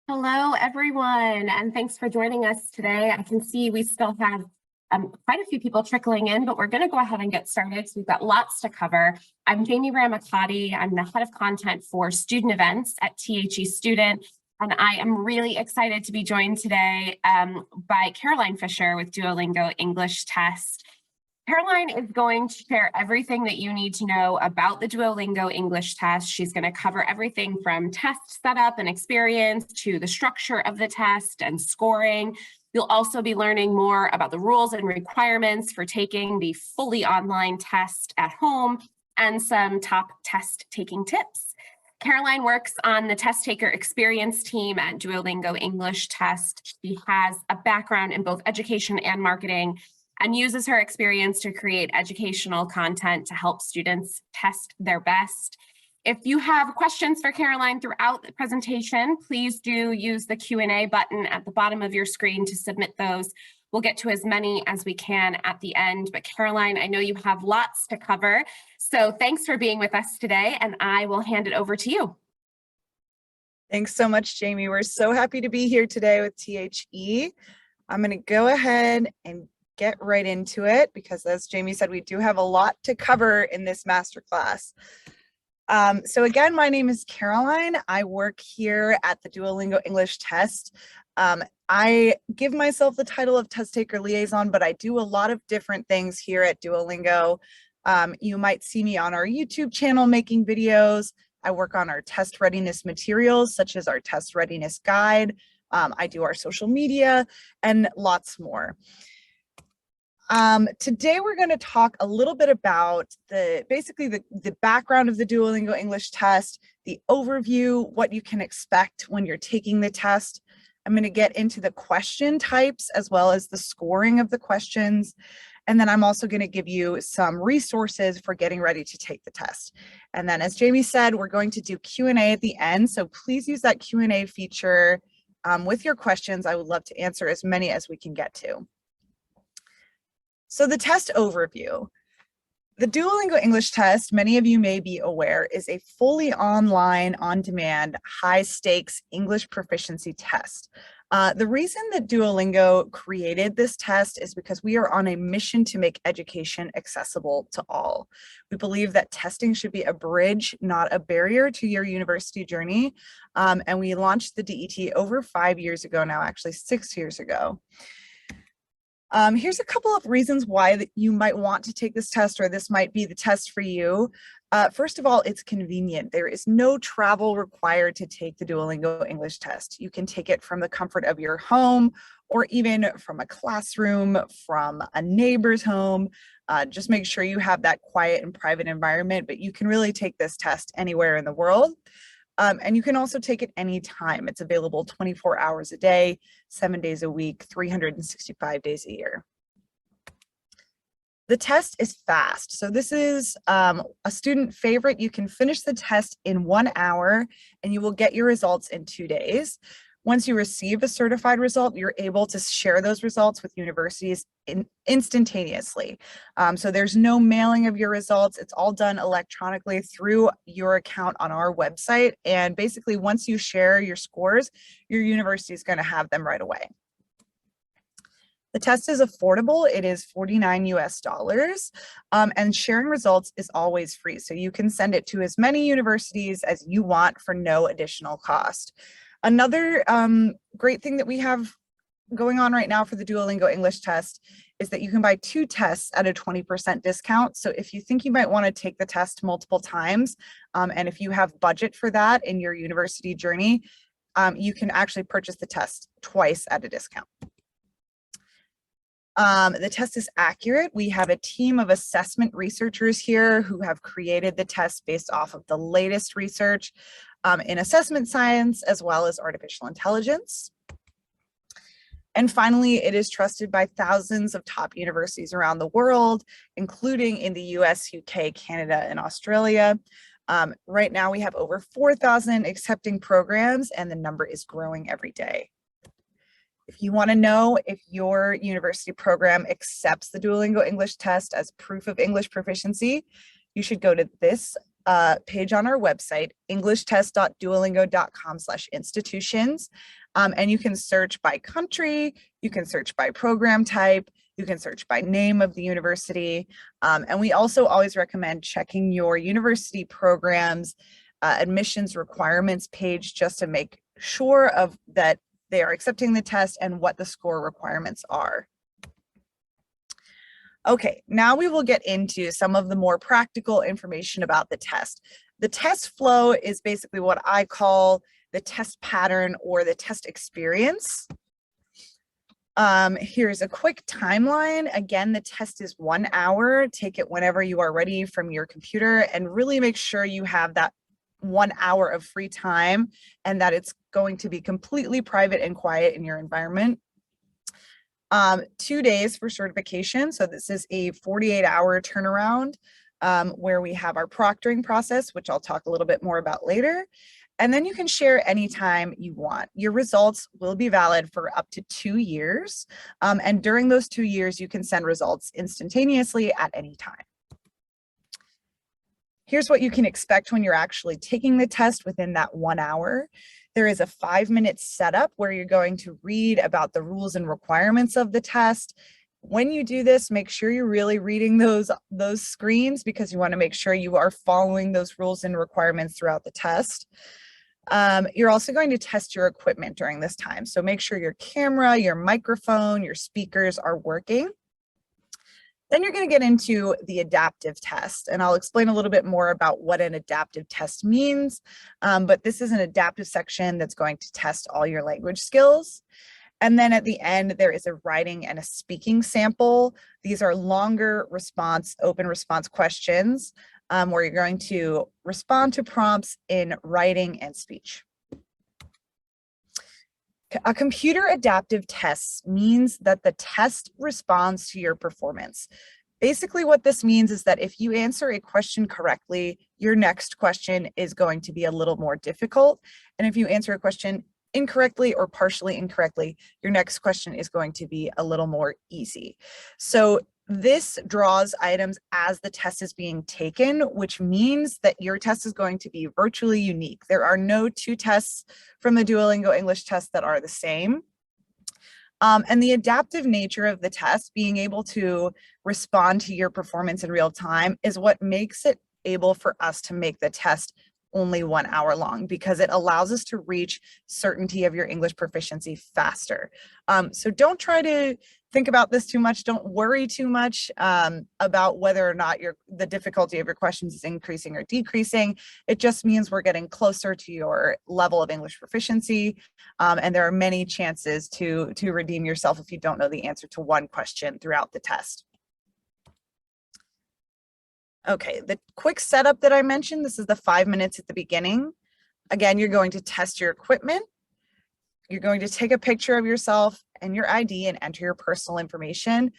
Hello, everyone, and thanks for joining us today. I can see we still have quite a few people trickling in, but we're going to go ahead and get started. So we've got lots to cover. I'm Jamie Ramacati. I'm the head of content for student events at THE Student, and I am really excited to be joined today by Caroline Fisher with Duolingo English Test. Caroline is going to share everything that you need to know about the Duolingo English Test. She's going to cover everything from test setup and experience to the structure of the test and scoring. You'll also be learning more about the rules and requirements for taking the fully online test at home and some top test taking tips. Caroline works on the test taker experience team at Duolingo English Test. She has a background in both education and marketing, and uses her experience to create educational content to help students test their best. If you have questions for Caroline throughout the presentation, please do use the Q&A button at the bottom of your screen to submit those. We'll get to as many as we can at the end. But Caroline, I know you have lots to cover. So thanks for being with us today, and I will hand it over to you. Thanks so much, Jamie. We're so happy to be here today with THE. I'm going to go ahead and get right into it because, as Jamie said, we do have a lot to cover in this masterclass. So again, my name is Caroline. I work here at the Duolingo English Test. I give myself the title of test taker liaison, but I do a lot of different things here at Duolingo. You might see me on our YouTube channel making videos. I work on our test readiness materials, such as our test readiness guide. I do our social media and lots more. Today we're going to talk a little bit about basically the background of the Duolingo English Test, the overview, what you can expect when you're taking the test. I'm going to get into the question types as well as the scoring of the questions. And then I'm also going to give you some resources for getting ready to take the test. And then, as Jamie said, we're going to do Q&A at the end. So please use that Q&A feature with your questions. I would love to answer as many as we can get to. So the test overview. The Duolingo English Test, many of you may be aware, is a fully online, on-demand, high-stakes English proficiency test. The reason that Duolingo created this test is because we are on a mission to make education accessible to all. We believe that testing should be a bridge, not a barrier to your university journey. And we launched the DET over 5 years ago now, actually 6 years ago. Here's a couple of reasons why you might want to take this test, or this might be the test for you. First of all, it's convenient. There is no travel required to take the Duolingo English Test. You can take it from the comfort of your home, or even from a classroom, from a neighbor's home. Just make sure you have that quiet and private environment, but you can really take this test anywhere in the world. And you can also take it anytime. It's available 24 hours a day, 7 days a week, 365 days a year. The test is fast. So this is a student favorite. You can finish the test in 1 hour and you will get your results in 2 days. Once you receive a certified result, you're able to share those results with universities instantaneously. So there's no mailing of your results. It's all done electronically through your account on our website. And basically, once you share your scores, your university is going to have them right away. The test is affordable. It is $49 US, and sharing results is always free. So you can send it to as many universities as you want for no additional cost. Another great thing that we have going on right now for the Duolingo English Test is that you can buy 2 tests at a 20% discount. So if you think you might want to take the test multiple times, and if you have budget for that in your university journey, you can actually purchase the test twice at a discount. The test is accurate. We have a team of assessment researchers here who have created the test based off of the latest research in assessment science as well as artificial intelligence. And finally, it is trusted by thousands of top universities around the world, including in the US, UK, Canada, and Australia. Right now, we have over 4,000 accepting programs, and the number is growing every day. If you want to know if your university program accepts the Duolingo English Test as proof of English proficiency, you should go to this page on our website, englishtest.duolingo.com/institutions. And you can search by country, you can search by program type, you can search by name of the university. And we also always recommend checking your university programs admissions requirements page just to make sure of that they are accepting the test and what the score requirements are. Okay, now we will get into some of the more practical information about the test. The test flow is basically what I call the test pattern or the test experience. Here's a quick timeline. Again, the test is 1 hour. Take it whenever you are ready from your computer and really make sure you have that 1 hour of free time and that it's going to be completely private and quiet in your environment. 2 days for certification. So this is a 48-hour turnaround where we have our proctoring process, which I'll talk a little bit more about later. And then you can share anytime you want. Your results will be valid for up to 2 years. And during those 2 years, you can send results instantaneously at any time. Here's what you can expect when you're actually taking the test within that 1 hour. There is a 5-minute setup where you're going to read about the rules and requirements of the test. When you do this, make sure you're really reading those screens because you want to make sure you are following those rules and requirements throughout the test. You're also going to test your equipment during this time. So make sure your camera, your microphone, your speakers are working. Then you're going to get into the adaptive test, and I'll explain a little bit more about what an adaptive test means, but this is an adaptive section that's going to test all your language skills. And then at the end, there is a writing and a speaking sample. These are longer open response questions where you're going to respond to prompts in writing and speech. A computer adaptive test means that the test responds to your performance. Basically, what this means is that if you answer a question correctly, your next question is going to be a little more difficult. And if you answer a question incorrectly or partially incorrectly, your next question is going to be a little more easy. So this draws items as the test is being taken, which means that your test is going to be virtually unique. There are no 2 tests from the Duolingo English test that are the same. And the adaptive nature of the test, being able to respond to your performance in real time, is what makes it able for us to make the test only 1 hour long, because it allows us to reach certainty of your English proficiency faster. So don't try to think about this too much. Don't worry too much about whether or not the difficulty of your questions is increasing or decreasing. It just means we're getting closer to your level of English proficiency. And there are many chances to redeem yourself if you don't know the answer to one question throughout the test. Okay, the quick setup that I mentioned, this is the 5 minutes at the beginning. Again, you're going to test your equipment. You're going to take a picture of yourself and your ID and enter your personal information.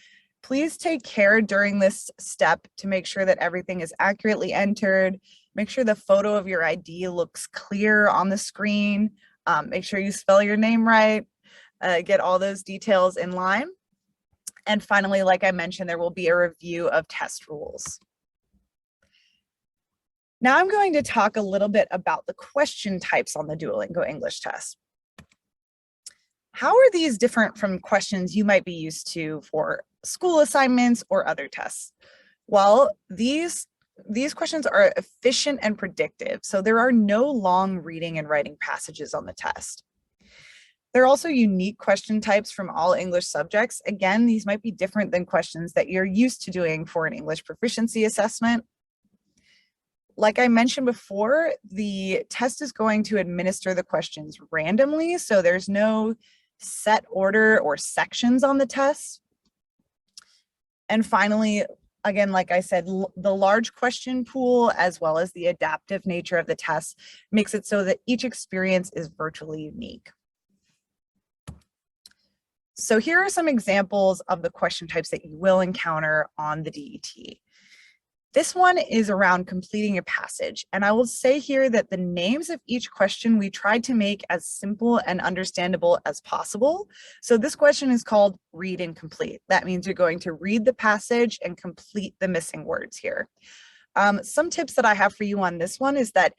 Please take care during this step to make sure that everything is accurately entered. Make sure the photo of your ID looks clear on the screen. Make sure you spell your name right. Get all those details in line. And finally, like I mentioned, there will be a review of test rules. Now I'm going to talk a little bit about the question types on the Duolingo English test. How are these different from questions you might be used to for school assignments or other tests? Well, these questions are efficient and predictive, so there are no long reading and writing passages on the test. There are also unique question types from all English subjects. Again, these might be different than questions that you're used to doing for an English proficiency assessment. Like I mentioned before, the test is going to administer the questions randomly, so there's no set order or sections on the test. And finally, again, like I said, the large question pool as well as the adaptive nature of the test makes it so that each experience is virtually unique. So here are some examples of the question types that you will encounter on the DET. This one is around completing a passage, and I will say here that the names of each question we tried to make as simple and understandable as possible. So this question is called read and complete. That means you're going to read the passage and complete the missing words here. Some tips that I have for you on this one is that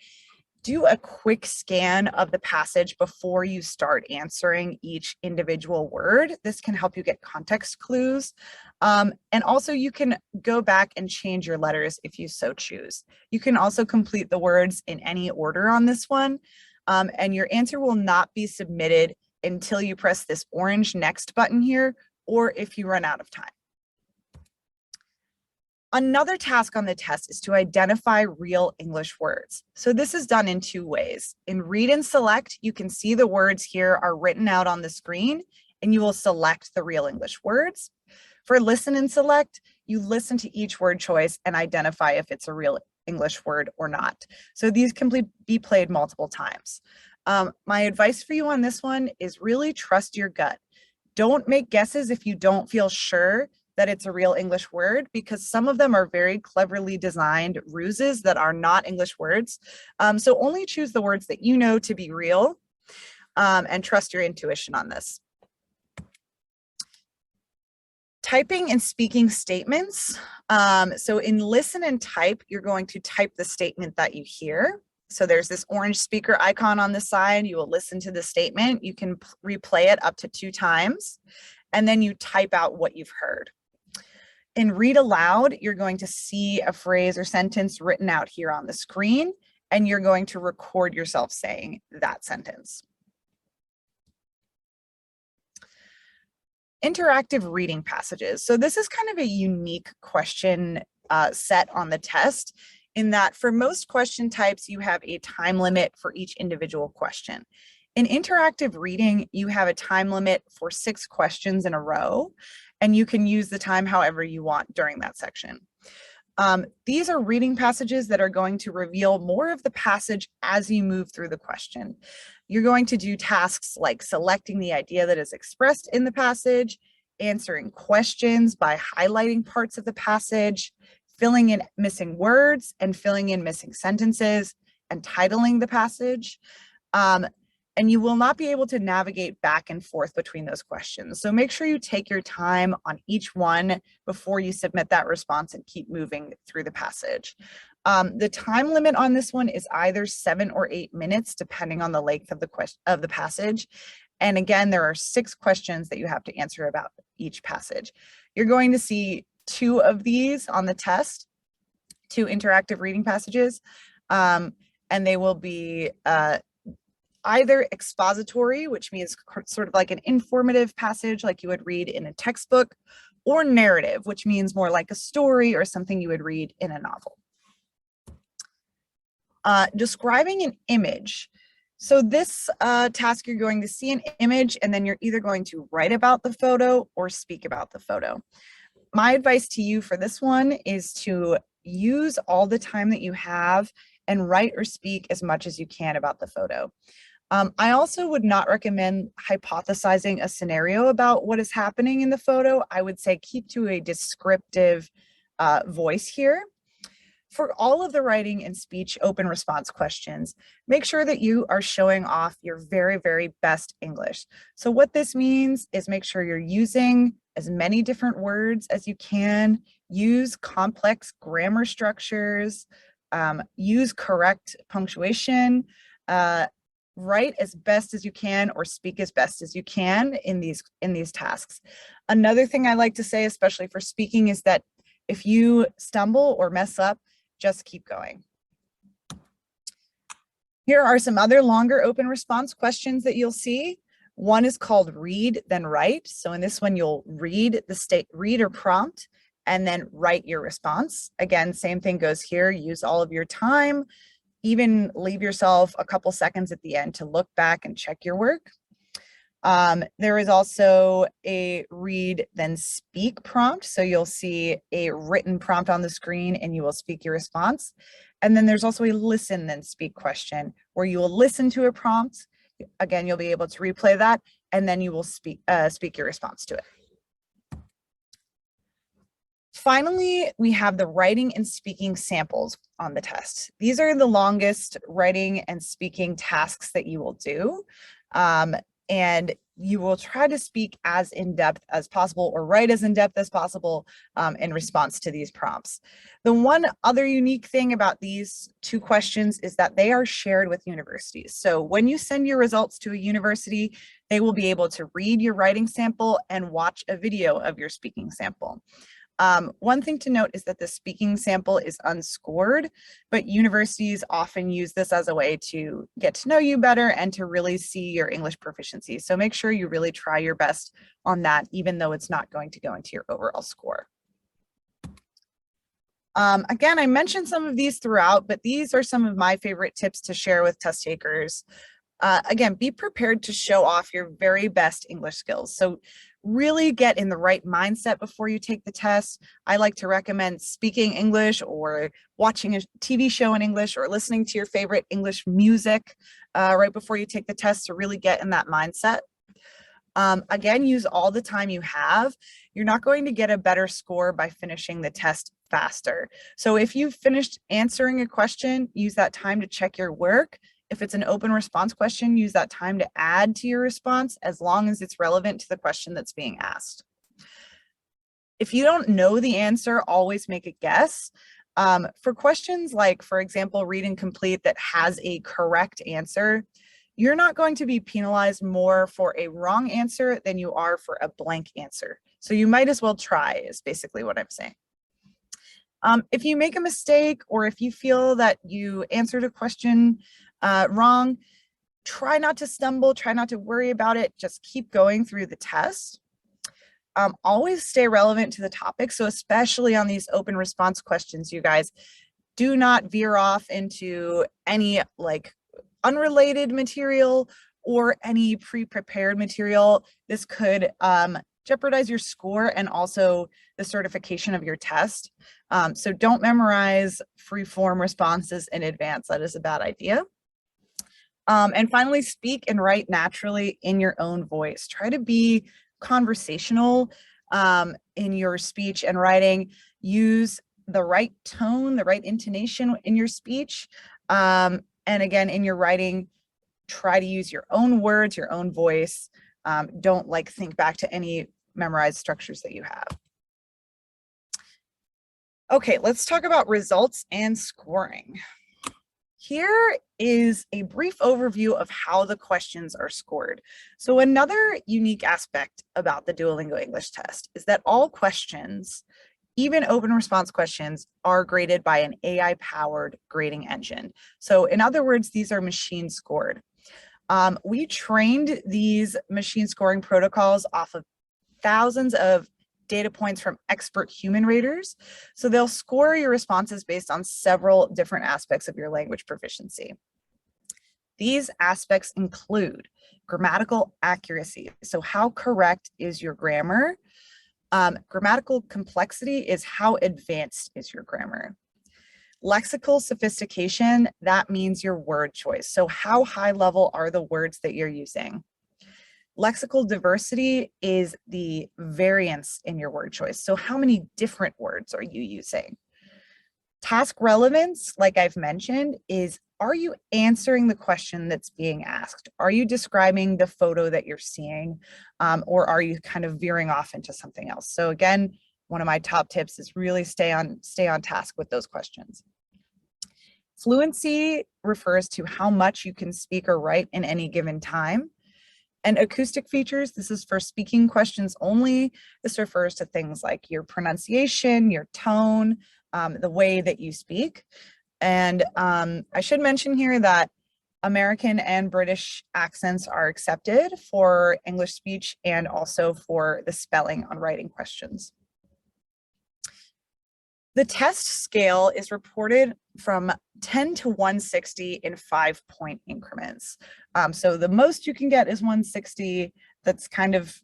do a quick scan of the passage before you start answering each individual word. This can help you get context clues. And also you can go back and change your letters if you so choose. You can also complete the words in any order on this one. And your answer will not be submitted until you press this orange next button here, or if you run out of time. Another task on the test is to identify real English words. So this is done in two ways. In Read and Select, you can see the words here are written out on the screen, and you will select the real English words. For Listen and Select, you listen to each word choice and identify if it's a real English word or not. So these can be played multiple times. My advice for you on this one is really trust your gut. Don't make guesses if you don't feel sure that it's a real English word, because some of them are very cleverly designed ruses that are not English words. So only choose the words that you know to be real, and trust your intuition on this. Typing and speaking statements. So in Listen and Type, you're going to type the statement that you hear. So there's this orange speaker icon on the side. You will listen to the statement. You can replay it up to 2 times, and then you type out what you've heard. In Read Aloud, you're going to see a phrase or sentence written out here on the screen, and you're going to record yourself saying that sentence. Interactive reading passages. So this is kind of a unique question set on the test, in that for most question types, you have a time limit for each individual question. In interactive reading, you have a time limit for 6 questions in a row, and you can use the time however you want during that section. These are reading passages that are going to reveal more of the passage as you move through the question. You're going to do tasks like selecting the idea that is expressed in the passage, answering questions by highlighting parts of the passage, filling in missing words and filling in missing sentences, and titling the passage. And you will not be able to navigate back and forth between those questions. So make sure you take your time on each one before you submit that response and keep moving through the passage. The time limit on this one is either 7 or 8 minutes, depending on the length of the passage. And again, there are 6 questions that you have to answer about each passage. You're going to see 2 of these on the test, 2 interactive reading passages, and they will be either expository, which means sort of like an informative passage like you would read in a textbook, or narrative, which means more like a story or something you would read in a novel. Describing an image. So this task, you're going to see an image, and then you're either going to write about the photo or speak about the photo. My advice to you for this one is to use all the time that you have and write or speak as much as you can about the photo. I also would not recommend hypothesizing a scenario about what is happening in the photo. I would say keep to a descriptive voice here. For all of the writing and speech open response questions, make sure that you are showing off your very, very best English. So what this means is make sure you're using as many different words as you can, use complex grammar structures, use correct punctuation, write as best as you can or speak as best as you can in these tasks. Another thing I like to say, especially for speaking, is that if you stumble or mess up, just keep going. Here are some other longer open response questions that you'll see. One is called Read, then Write. So in this one, you'll read or prompt, and then write your response. Again, same thing goes here. Use all of your time. Even leave yourself a couple seconds at the end to look back and check your work. There is also a Read then Speak prompt. So you'll see a written prompt on the screen and you will speak your response. And then there's also a Listen then Speak question where you will listen to a prompt. Again, you'll be able to replay that, and then you will speak your response to it. Finally, we have the writing and speaking samples on the test. These are the longest writing and speaking tasks that you will do. And you will try to speak as in-depth as possible or write as in-depth as possible in response to these prompts. The one other unique thing about these two questions is that they are shared with universities. So when you send your results to a university, they will be able to read your writing sample and watch a video of your speaking sample. One thing to note is that the speaking sample is unscored, but universities often use this as a way to get to know you better and to really see your English proficiency. So make sure you really try your best on that, even though it's not going to go into your overall score. Again, I mentioned some of these throughout, but these are some of my favorite tips to share with test takers. Again, be prepared to show off your very best English skills. So really get in the right mindset before you take the test. I like to recommend speaking English or watching a TV show in English or listening to your favorite English music right before you take the test to really get in that mindset. Again, use all the time you have. You're not going to get a better score by finishing the test faster. So if you've finished answering a question, use that time to check your work. If it's an open response question, use that time to add to your response as long as it's relevant to the question that's being asked. If you don't know the answer, always make a guess. For questions like, for example, read and complete that has a correct answer, you're not going to be penalized more for a wrong answer than you are for a blank answer. So you might as well try, is basically what I'm saying. If you make a mistake or if you feel that you answered a question wrong, try not to stumble, try not to worry about it, just keep going through the test. Always stay relevant to the topic. So especially on these open response questions, you guys, do not veer off into any like unrelated material or any pre-prepared material. This could jeopardize your score and also the certification of your test. So don't memorize free-form responses in advance. That is a bad idea. And finally, speak and write naturally in your own voice. Try to be conversational in your speech and writing. Use the right tone, the right intonation in your speech. And again, in your writing, try to use your own words, your own voice. Don't like think back to any memorized structures that you have. Okay, let's talk about results and scoring. Here is a brief overview of how the questions are scored. So another unique aspect about the Duolingo English test is that all questions, even open response questions, are graded by an AI-powered grading engine. So in other words, these are machine scored. We trained these machine scoring protocols off of thousands of data points from expert human raters. So they'll score your responses based on several different aspects of your language proficiency. These aspects include grammatical accuracy. So how correct is your grammar? Grammatical complexity is how advanced is your grammar. Lexical sophistication, that means your word choice. So how high level are the words that you're using? Lexical diversity is the variance in your word choice. So how many different words are you using? Task relevance, like I've mentioned, is are you answering the question that's being asked? Are you describing the photo that you're seeing? Or are you kind of veering off into something else? So again, one of my top tips is really stay on task with those questions. Fluency refers to how much you can speak or write in any given time. And acoustic features, this is for speaking questions only. This refers to things like your pronunciation, your tone, the way that you speak. And I should mention here that American and British accents are accepted for English speech and also for the spelling on writing questions. The test scale is reported from 10 to 160 in 5-point increments. So the most you can get is 160. That's kind of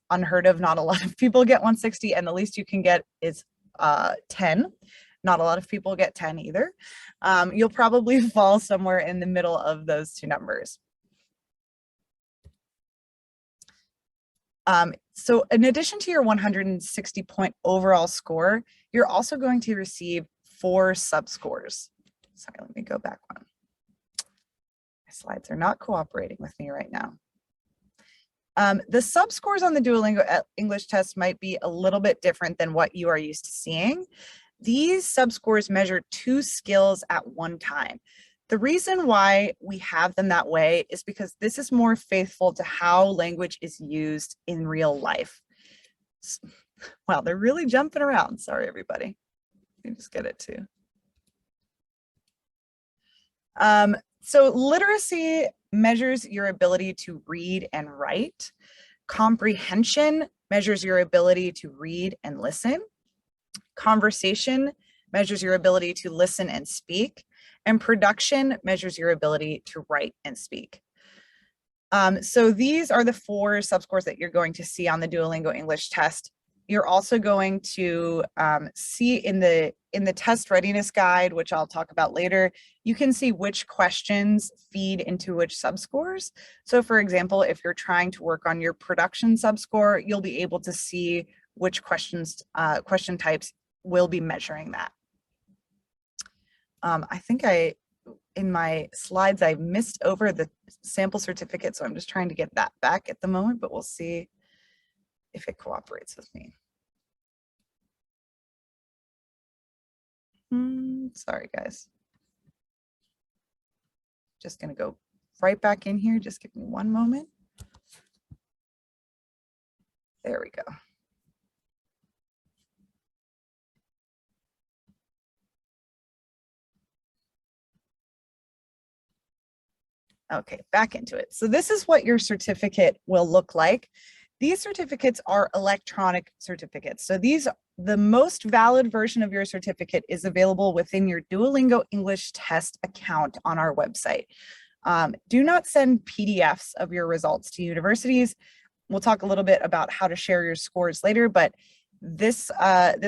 unheard of. Not a lot of people get 160, and the least you can get is 10. Not a lot of people get 10 either. You'll probably fall somewhere in the middle of those two numbers. So in addition to your 160-point overall score, you're also going to receive 4 subscores. Sorry, let me go back one. My slides are not cooperating with me right now. The sub-scores on the Duolingo English test might be a little bit different than what you are used to seeing. These sub-scores measure 2 skills at one time. The reason why we have them that way is because this is more faithful to how language is used in real life. Wow, they're really jumping around. Sorry, everybody. Let me just get it too. So literacy measures your ability to read and write. Comprehension measures your ability to read and listen. Conversation measures your ability to listen and speak. And production measures your ability to write and speak. So these are the 4 sub-scores that you're going to see on the Duolingo English test. You're also going to see in the test readiness guide, which I'll talk about later, you can see which questions feed into which sub-scores. So for example, if you're trying to work on your production sub-score, you'll be able to see which question types will be measuring that. I think in my slides, I missed over the sample certificate, so I'm just trying to get that back at the moment, but we'll see if it cooperates with me. Sorry, guys. Just gonna go right back in here. Just give me one moment. There we go. Okay, back into it. So this is what your certificate will look like. These certificates are electronic certificates. So the most valid version of your certificate is available within your Duolingo English test account on our website. Do not send PDFs of your results to universities. We'll talk a little bit about how to share your scores later, but this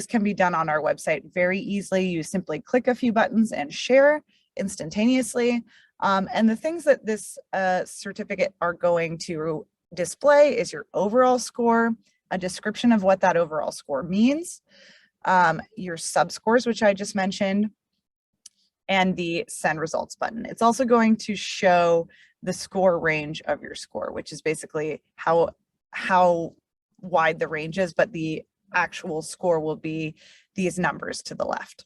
can be done on our website very easily. You simply click a few buttons and share instantaneously. And the things that this certificate are going to display is your overall score, a description of what that overall score means, your sub-scores, which I just mentioned, and the send results button. It's also going to show the score range of your score, which is basically how wide the range is, but the actual score will be these numbers to the left.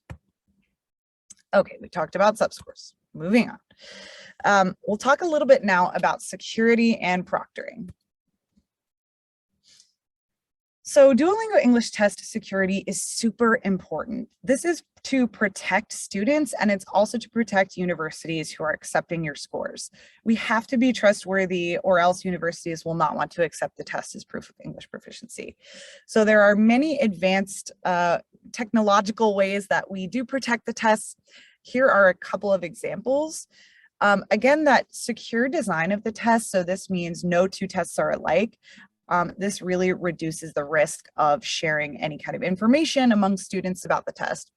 Okay, we talked about sub-scores. Moving on. We'll talk a little bit now about security and proctoring. So Duolingo English test security is super important. This is to protect students, and it's also to protect universities who are accepting your scores. We have to be trustworthy, or else universities will not want to accept the test as proof of English proficiency. So there are many advanced technological ways that we do protect the tests. Here are a couple of examples. Again, that secure design of the test, so this means no 2 tests are alike. This really reduces the risk of sharing any kind of information among students about the test.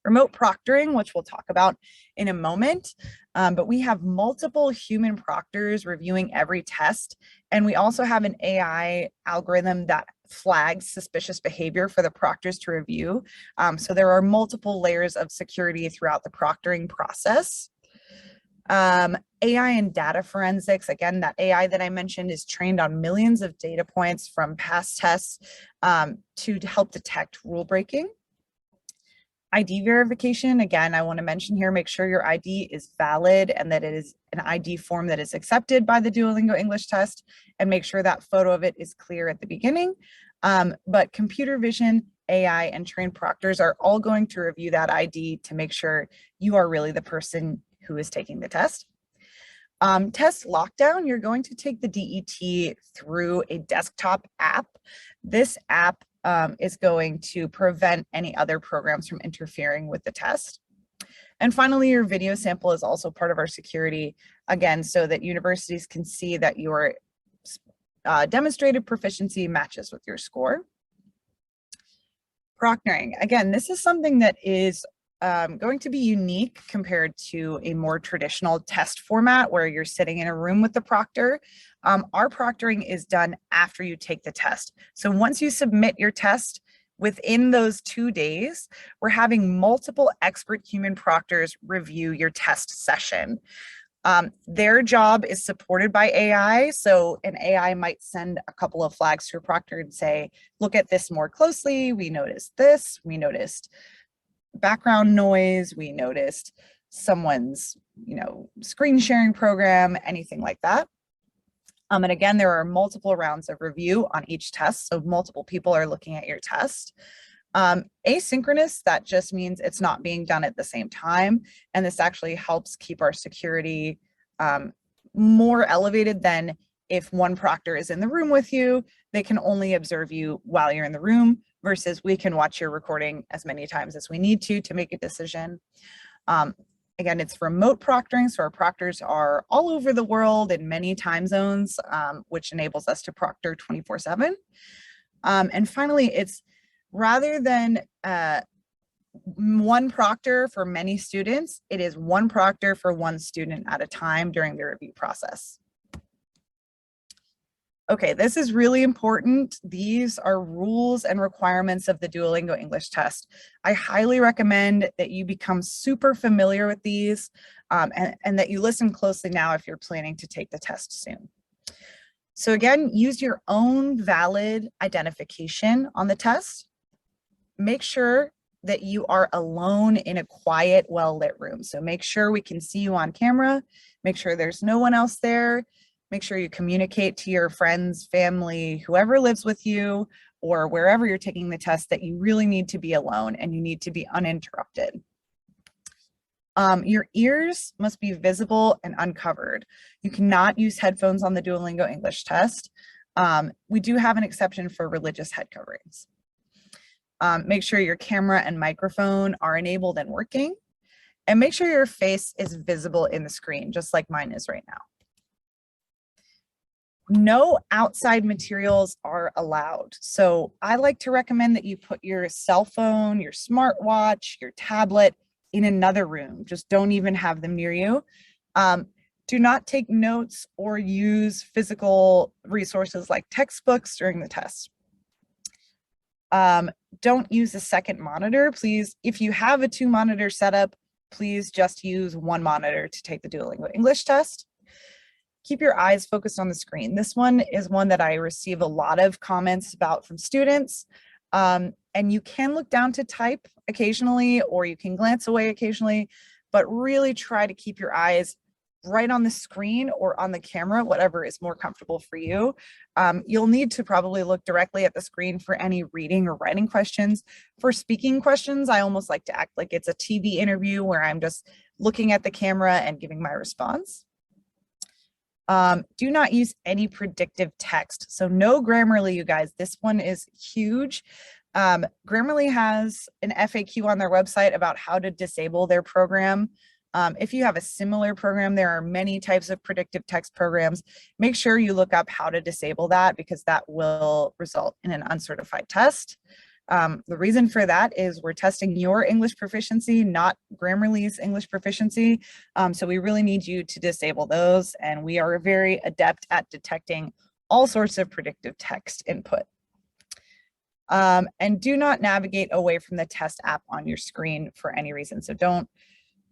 Remote proctoring, which we'll talk about in a moment, but we have multiple human proctors reviewing every test, and we also have an AI algorithm that flags suspicious behavior for the proctors to review. So there are multiple layers of security throughout the proctoring process. AI and data forensics, again, that AI that I mentioned is trained on millions of data points from past tests to help detect rule breaking. ID verification, again, I want to mention here, make sure your ID is valid and that it is an ID form that is accepted by the Duolingo English test, and make sure that photo of it is clear at the beginning. But computer vision, AI, and trained proctors are all going to review that ID to make sure you are really the person who is taking the test. Test lockdown, you're going to take the DET through a desktop app. This app is going to prevent any other programs from interfering with the test. And finally, your video sample is also part of our security, again, so that universities can see that your demonstrated proficiency matches with your score. Proctoring, again, this is something that is going to be unique compared to a more traditional test format where you're sitting in a room with the proctor. Our proctoring is done after you take the test. So once you submit your test, within those 2 days, we're having multiple expert human proctors review your test session. Their job is supported by AI. So an AI might send a couple of flags to a proctor and say, look at this more closely. We noticed this, we noticed background noise, we noticed someone's, screen sharing program, anything like that. And again, there are multiple rounds of review on each test. So multiple people are looking at your test. Asynchronous, that just means it's not being done at the same time. And this actually helps keep our security more elevated than if one proctor is in the room with you, they can only observe you while you're in the room, versus we can watch your recording as many times as we need to make a decision. Again, it's remote proctoring, so our proctors are all over the world in many time zones, which enables us to proctor 24/7. And finally, it's rather than one proctor for many students, it is one proctor for one student at a time during the review process. Okay, this is really important. These are rules and requirements of the Duolingo English test. I highly recommend that you become super familiar with these and that you listen closely now if you're planning to take the test soon. So again, use your own valid identification on the test. Make sure that you are alone in a quiet, well-lit room. So make sure we can see you on camera. Make sure there's no one else there. Make sure you communicate to your friends, family, whoever lives with you, or wherever you're taking the test, that you really need to be alone and you need to be uninterrupted. Your ears must be visible and uncovered. You cannot use headphones on the Duolingo English test. We do have an exception for religious head coverings. Make sure your camera and microphone are enabled and working, and make sure your face is visible in the screen, just like mine is right now. No outside materials are allowed. So I like to recommend that you put your cell phone, your smartwatch, your tablet in another room. Just don't even have them near you. Do not take notes or use physical resources like textbooks during the test. Don't use a second monitor. Please, if you have a 2-monitor setup, please just use 1 monitor to take the Duolingo English test. Keep your eyes focused on the screen. This one is one that I receive a lot of comments about from students. And you can look down to type occasionally, or you can glance away occasionally, but really try to keep your eyes right on the screen or on the camera, whatever is more comfortable for you. You'll need to probably look directly at the screen for any reading or writing questions. For speaking questions, I almost like to act like it's a TV interview where I'm just looking at the camera and giving my response. Do not use any predictive text. So no Grammarly, you guys. This one is huge. Grammarly has an FAQ on their website about how to disable their program. If you have a similar program, there are many types of predictive text programs. Make sure you look up how to disable that, because that will result in an uncertified test. The reason for that is we're testing your English proficiency, not Grammarly's English proficiency. So we really need you to disable those. And we are very adept at detecting all sorts of predictive text input. And do not navigate away from the test app on your screen for any reason. So don't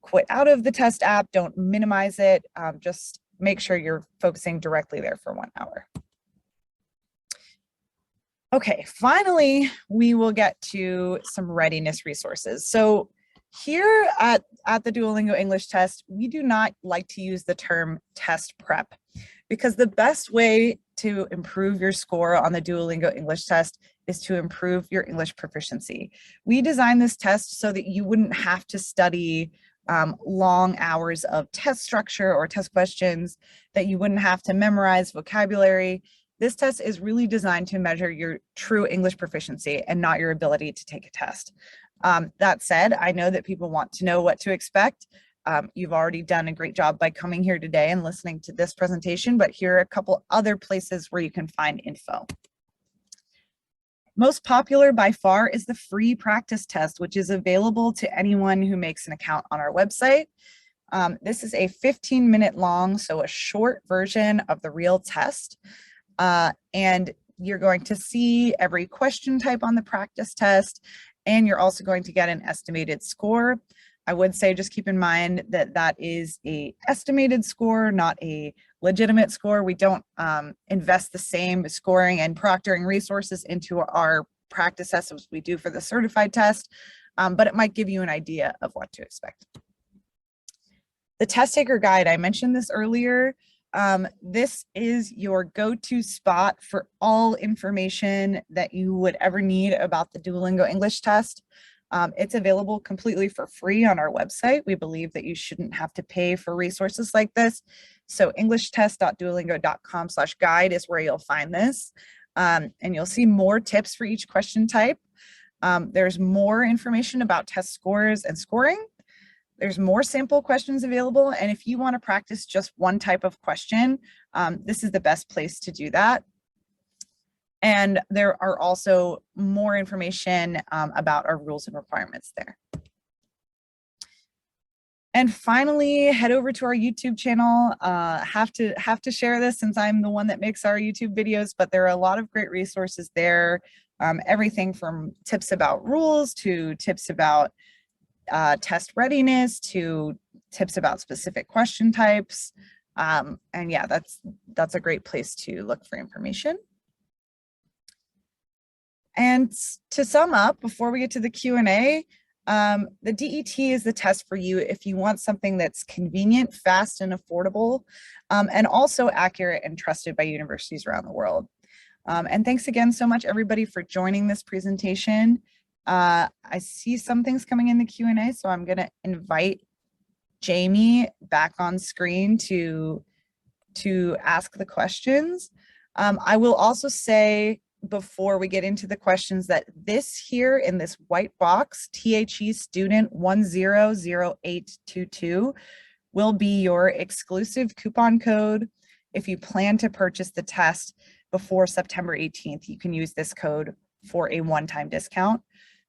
quit out of the test app, don't minimize it. Just make sure you're focusing directly there for 1 hour. Okay, finally, we will get to some readiness resources. So here at the Duolingo English test, we do not like to use the term test prep, because the best way to improve your score on the Duolingo English test is to improve your English proficiency. We designed this test so that you wouldn't have to study long hours of test structure or test questions, that you wouldn't have to memorize vocabulary. This test is really designed to measure your true English proficiency and not your ability to take a test. That said, I know that people want to know what to expect. You've already done a great job by coming here today and listening to this presentation, but here are a couple other places where you can find info. Most popular by far is the free practice test, which is available to anyone who makes an account on our website. This is a 15-minute long, so a short version of the real test. And you're going to see every question type on the practice test, and you're also going to get an estimated score. I would say just keep in mind that that is a estimated score, not a legitimate score. We don't invest the same scoring and proctoring resources into our practice tests as we do for the certified test, but it might give you an idea of what to expect. The test taker guide, I mentioned this earlier. This is your go-to spot for all information that you would ever need about the Duolingo English test. It's available completely for free on our website. We believe that you shouldn't have to pay for resources like this. So englishtest.duolingo.com/guide is where you'll find this. And you'll see more tips for each question type. There's more information about test scores and scoring. There's more sample questions available. And if you want to practice just one type of question, this is the best place to do that. And there are also more information about our rules and requirements there. And finally, head over to our YouTube channel. Have to share this since I'm the one that makes our YouTube videos, but there are a lot of great resources there. Everything from tips about rules to tips about test readiness to tips about specific question types. And yeah, that's a great place to look for information. And to sum up, before we get to the Q&A, the DET is the test for you if you want something that's convenient, fast, and affordable, and also accurate and trusted by universities around the world. And thanks again so much, everybody, for joining this presentation. I see some things coming in the Q&A, so I'm going to invite Jamie back on screen to ask the questions. I will also say, before we get into the questions, that this here in this white box, THE student 100822, will be your exclusive coupon code. If you plan to purchase the test before September 18th, you can use this code for a one-time discount.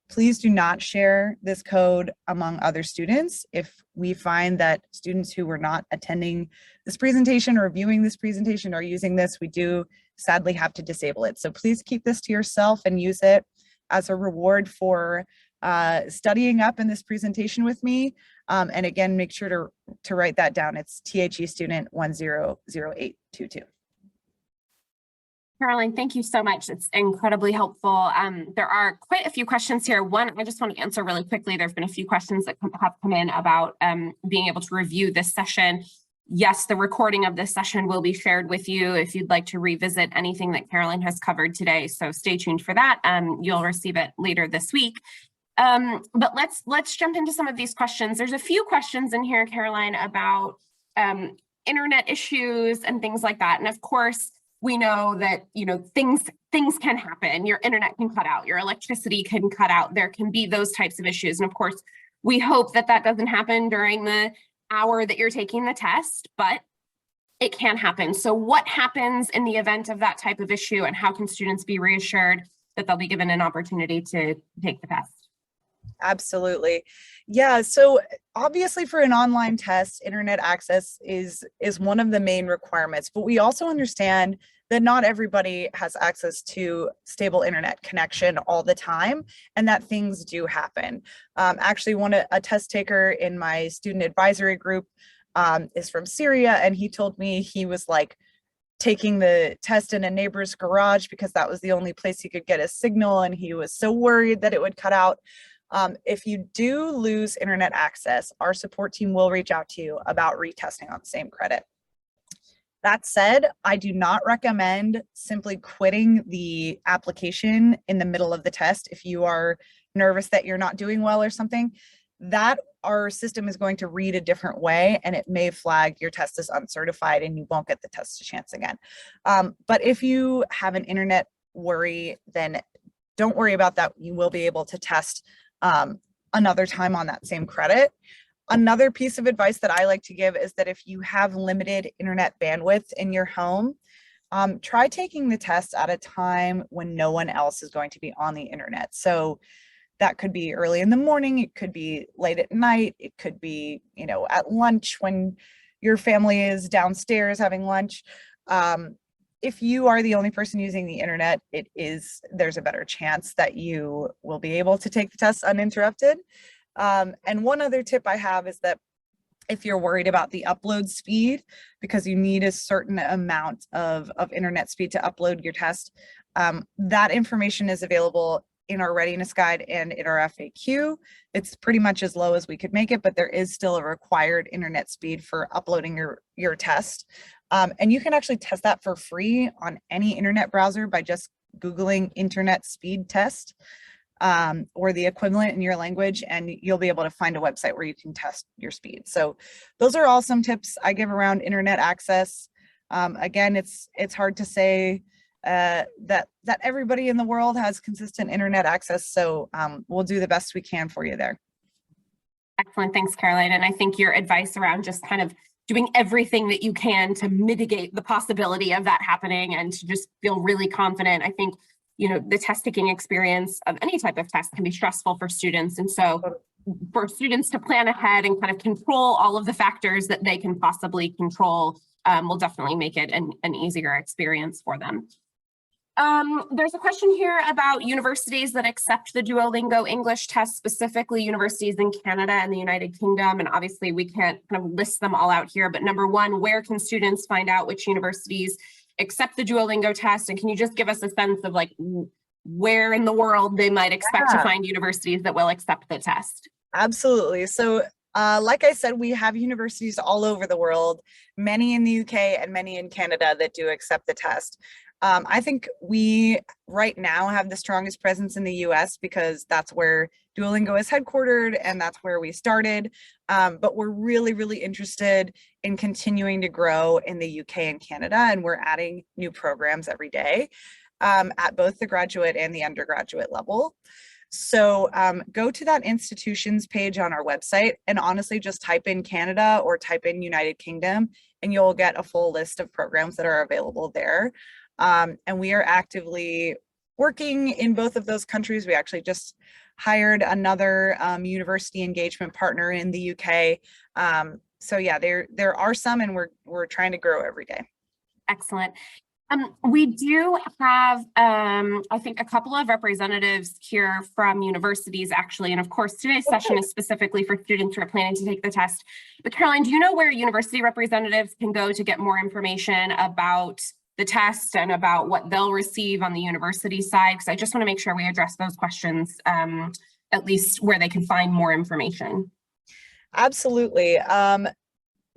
Please do not share this code among other students. If we find that students who were not attending this presentation or viewing this presentation are using this, we do sadly have to disable it. So please keep this to yourself and use it as a reward for studying up in this presentation with me. And again, make sure to write that down. It's THE student 100822. Caroline, thank you so much. It's incredibly helpful. There are quite a few questions here. One, I just want to answer really quickly. There's been a few questions that have come in about being able to review this session. Yes, the recording of this session will be shared with you if you'd like to revisit anything that Caroline has covered today. So stay tuned for that. You'll receive it later this week. But let's jump into some of these questions. There's a few questions in here, Caroline, about internet issues and things like that. And of course, we know that things can happen. Your internet can cut out, your electricity can cut out. There can be those types of issues. And of course, we hope that that doesn't happen during the hour that you're taking the test, but it can happen. So what happens in the event of that type of issue, and how can students be reassured that they'll be given an opportunity to take the test? Absolutely. Yeah, so obviously for an online test, internet access is one of the main requirements, but we also understand that not everybody has access to stable internet connection all the time, and that things do happen. Actually, a test taker in my student advisory group is from Syria, and he told me he was like taking the test in a neighbor's garage because that was the only place he could get a signal, and he was so worried that it would cut out. If you do lose internet access, our support team will reach out to you about retesting on the same credit. That said, I do not recommend simply quitting the application in the middle of the test if you are nervous that you're not doing well or something. That our system is going to read a different way, and it may flag your test as uncertified and you won't get the test chance again. But if you have an internet worry, then don't worry about that. You will be able to test another time on that same credit. Another piece of advice that I like to give is that if you have limited internet bandwidth in your home, try taking the test at a time when no one else is going to be on the internet. So that could be early in the morning, it could be late at night, it could be, at lunch when your family is downstairs having lunch. If you are the only person using the internet, there's a better chance that you will be able to take the test uninterrupted. And one other tip I have is that if you're worried about the upload speed, because you need a certain amount of internet speed to upload your test, that information is available in our readiness guide and in our FAQ. It's pretty much as low as we could make it, but there is still a required internet speed for uploading your test. And you can actually test that for free on any internet browser by just Googling internet speed test, or the equivalent in your language, and you'll be able to find a website where you can test your speed. So those are all some tips I give around internet access. Again, it's hard to say that everybody in the world has consistent internet access, so we'll do the best we can for you there. Excellent. Thanks, Caroline. And I think your advice around just kind of doing everything that you can to mitigate the possibility of that happening and to just feel really confident. I think, you know, the test taking experience of any type of test can be stressful for students. And so for students to plan ahead and kind of control all of the factors that they can possibly control will definitely make it an easier experience for them. There's a question here about universities that accept the Duolingo English test, specifically universities in Canada and the United Kingdom. And obviously we can't kind of list them all out here, but number one, where can students find out which universities accept the Duolingo test? And can you just give us a sense of like where in the world they might expect to find universities that will accept the test? Absolutely. So like I said, we have universities all over the world, many in the UK and many in Canada that do accept the test. I think we right now have the strongest presence in the US because that's where Duolingo is headquartered and that's where we started. But we're really, really interested in continuing to grow in the UK and Canada, and we're adding new programs every day at both the graduate and the undergraduate level. So go to that institutions page on our website and honestly just type in Canada or type in United Kingdom and you'll get a full list of programs that are available there. And we are actively working in both of those countries. We actually just hired another university engagement partner in the UK. So yeah, there are some, and we're trying to grow every day. Excellent. We do have, I think, a couple of representatives here from universities, actually. And of course, today's session is specifically for students who are planning to take the test. But Caroline, do you know where university representatives can go to get more information about the test and about what they'll receive on the university side? Because I just want to make sure we address those questions, at least where they can find more information. Absolutely.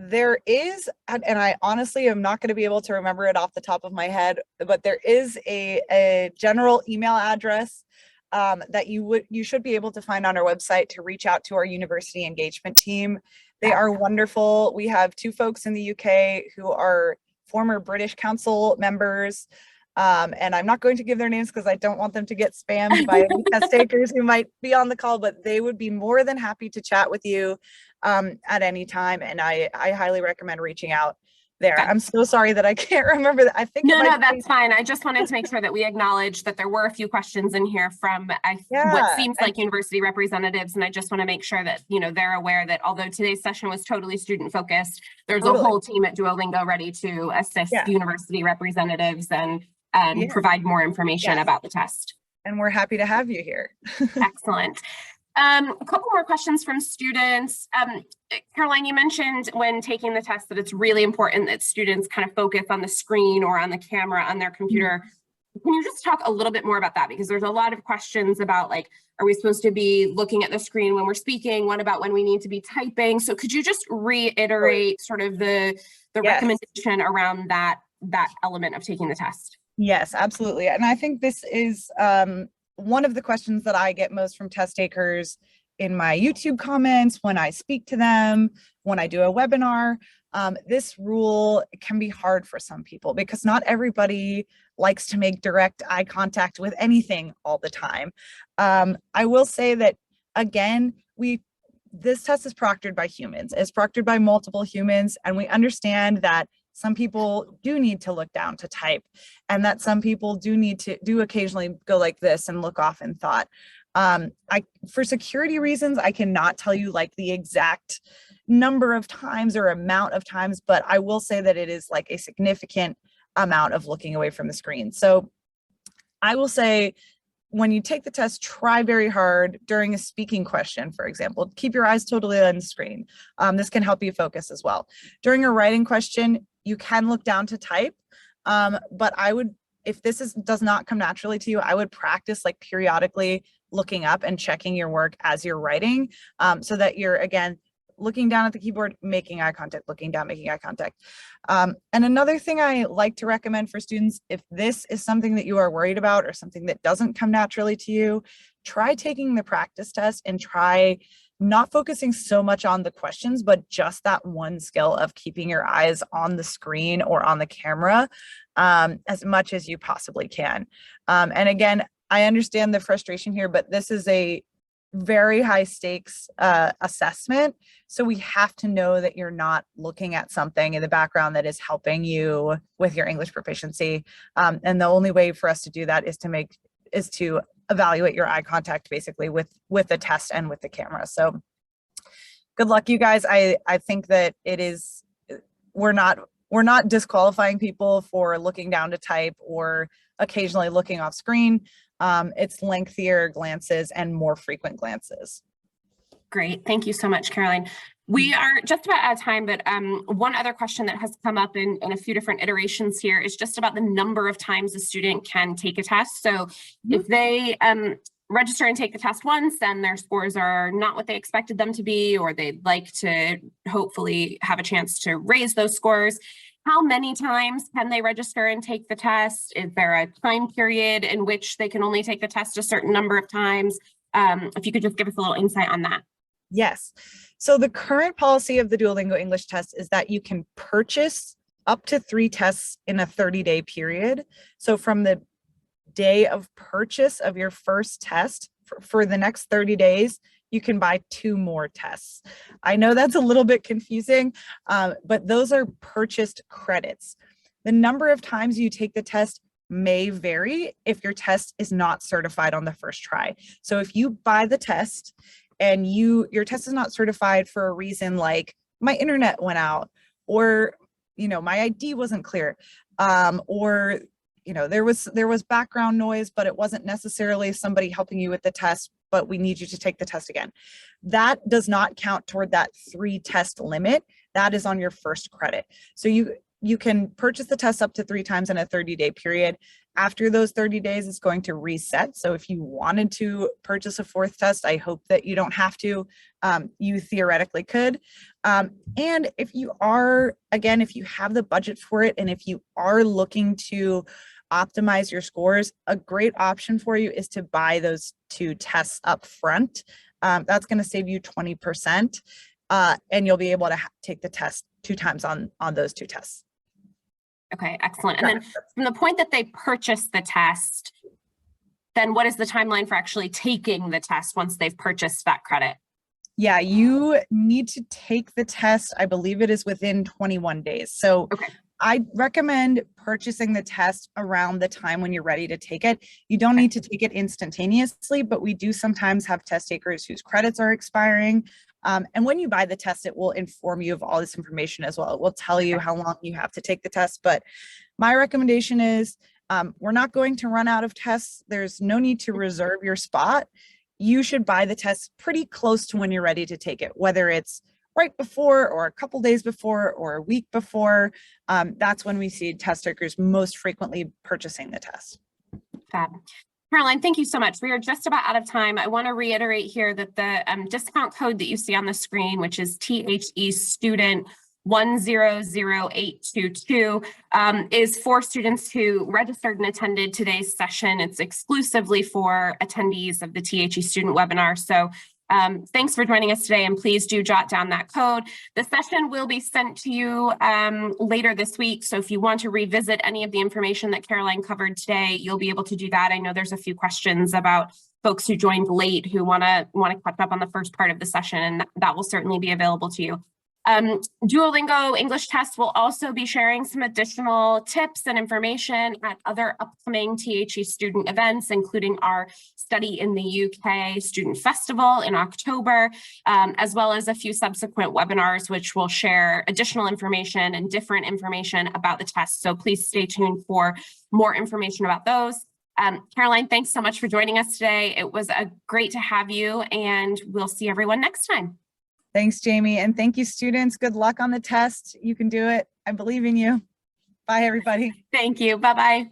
There is, and I honestly am not going to be able to remember it off the top of my head, but there is a general email address that you should be able to find on our website to reach out to our university engagement team. They are wonderful. We have two folks in the UK who are former British Council members. And I'm not going to give their names because I don't want them to get spammed by any test takers who might be on the call, but they would be more than happy to chat with you at any time. And I highly recommend reaching out there. I'm so sorry that I can't remember that. I think no, that's fine. I just wanted to make sure that we acknowledge that there were a few questions in here from what seems like university representatives. And I just want to make sure that, you know, they're aware that although today's session was totally student focused, there's a whole team at Duolingo ready to assist university representatives and provide more information about the test. And we're happy to have you here. Excellent. A couple more questions from students. Caroline, you mentioned when taking the test that it's really important that students kind of focus on the screen or on the camera on their computer. Can you just talk a little bit more about that? Because there's a lot of questions about, like, are we supposed to be looking at the screen when we're speaking? What about when we need to be typing? So could you just reiterate sort of the recommendation around that element of taking the test? Yes, absolutely. And I think this is one of the questions that I get most from test takers in my YouTube comments, when I speak to them, when I do a webinar. This rule can be hard for some people because not everybody likes to make direct eye contact with anything all the time. I will say that, again, this test is proctored by humans. It's proctored by multiple humans, and we understand that some people do need to look down to type, and that some people do occasionally go like this and look off in thought. For security reasons, I cannot tell you like the exact number of times or amount of times, but I will say that it is like a significant amount of looking away from the screen. So I will say when you take the test, try very hard during a speaking question, for example. Keep your eyes totally on the screen. This can help you focus as well. During a writing question, you can look down to type, but I would, if this does not come naturally to you, I would practice like periodically looking up and checking your work as you're writing, so that you're, again, looking down at the keyboard, making eye contact, looking down, making eye contact. And another thing I like to recommend for students, if this is something that you are worried about or something that doesn't come naturally to you, try taking the practice test and try not focusing so much on the questions, but just that one skill of keeping your eyes on the screen or on the camera as much as you possibly can. And again, I understand the frustration here, but this is a very high stakes assessment. So we have to know that you're not looking at something in the background that is helping you with your English proficiency. And the only way for us to do that is to evaluate your eye contact basically with the test and with the camera. So good luck, you guys. I think that we're not disqualifying people for looking down to type or occasionally looking off screen. It's lengthier glances and more frequent glances. Great. Thank you so much, Caroline. We are just about out of time, but one other question that has come up in a few different iterations here is just about the number of times a student can take a test. So if they register and take the test once, then their scores are not what they expected them to be, or they'd like to hopefully have a chance to raise those scores. How many times can they register and take the test? Is there a time period in which they can only take the test a certain number of times? If you could just give us a little insight on that. Yes. So the current policy of the Duolingo English test is that you can purchase up to 3 tests in a 30-day period. So from the day of purchase of your first test for the next 30 days, you can buy 2 more tests. I know that's a little bit confusing, but those are purchased credits. The number of times you take the test may vary if your test is not certified on the first try. So if you buy the test and your test is not certified for a reason like my internet went out, or my ID wasn't clear, or there was background noise, but it wasn't necessarily somebody helping you with the test, but we need you to take the test again. That does not count toward that 3 test limit. That is on your first credit. So you can purchase the test up to 3 times in a 30-day period. After those 30 days, it's going to reset. So if you wanted to purchase a 4th test, I hope that you don't have to. You theoretically could. And if you have the budget for it, and if you are looking to optimize your scores, a great option for you is to buy those 2 tests up front. That's going to save you 20%, and you'll be able to take the test 2 times on those 2 tests. Okay, excellent. And then from the point that they purchase the test, then what is the timeline for actually taking the test once they've purchased that credit? Yeah, you need to take the test. I believe it is within 21 days. So okay. I recommend purchasing the test around the time when you're ready to take it. You don't need to take it instantaneously, but we do sometimes have test takers whose credits are expiring. And when you buy the test, it will inform you of all this information as well. It will tell you how long you have to take the test. But my recommendation is we're not going to run out of tests. There's no need to reserve your spot. You should buy the test pretty close to when you're ready to take it, whether it's right before or a couple days before or a week before. That's when we see test takers most frequently purchasing the test. Fab. Caroline, thank you so much. We are just about out of time. I want to reiterate here that the discount code that you see on the screen, which is THE student 100822, is for students who registered and attended today's session. It's exclusively for attendees of the THE student webinar. So thanks for joining us today, and please do jot down that code. The session will be sent to you later this week, so if you want to revisit any of the information that Caroline covered today, you'll be able to do that. I know there's a few questions about folks who joined late who want to catch up on the first part of the session, and that will certainly be available to you. Duolingo English Test will also be sharing some additional tips and information at other upcoming THE student events, including our Study in the UK Student Festival in October, as well as a few subsequent webinars, which will share additional information and different information about the test. So please stay tuned for more information about those. Caroline, thanks so much for joining us today. It was great to have you, and we'll see everyone next time. Thanks, Jamie. And thank you, students. Good luck on the test. You can do it. I believe in you. Bye, everybody. Thank you. Bye-bye.